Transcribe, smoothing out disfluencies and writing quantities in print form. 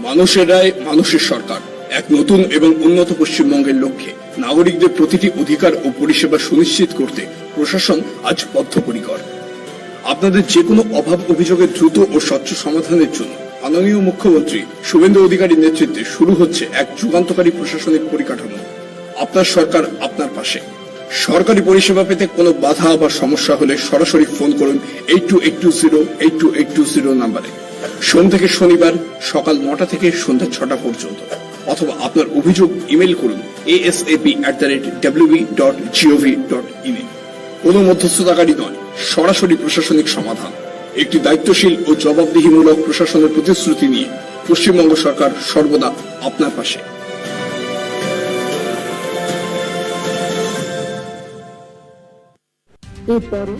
মানুষের রায়, মানুষের সরকার। এক নতুন এবং উন্নত পশ্চিমবঙ্গের লক্ষ্যে নাগরিকদের প্রতিটি অধিকার ও পরিষেবা সুনিশ্চিত করতে প্রশাসন আজ বদ্ধপরিকর। আপনাদের যে কোনো অভাব অভিযোগের দ্রুত ও স্বচ্ছ সমাধানের জন্য মাননীয় মুখ্যমন্ত্রী শুভেন্দু অধিকারীর নেতৃত্বে শুরু হচ্ছে এক যুগান্তকারী প্রশাসনিক পরিকাঠামো। আপনার সরকার আপনার পাশে। সরকারি পরিষেবা পেতে কোনো বাধা বা সমস্যা হলে সরাসরি ফোন করুন 8282082820 নম্বরে। সোম থেকে শনিবার সকাল 9টা থেকে সন্ধ্যা 6টা পর্যন্ত, অথবা আপনার অভিযোগ ইমেল করুন asap@wb.gov.in। কোনো মধ্যস্থতাকারী নয়, সরাসরি প্রশাসনিক সমাধান। একটি দায়িত্বশীল ও জবাবদিহিমূলক প্রশাসনের প্রতিশ্রুতি নিয়ে পশ্চিমবঙ্গ সরকার সর্বদা আপনার পাশে। এরপরও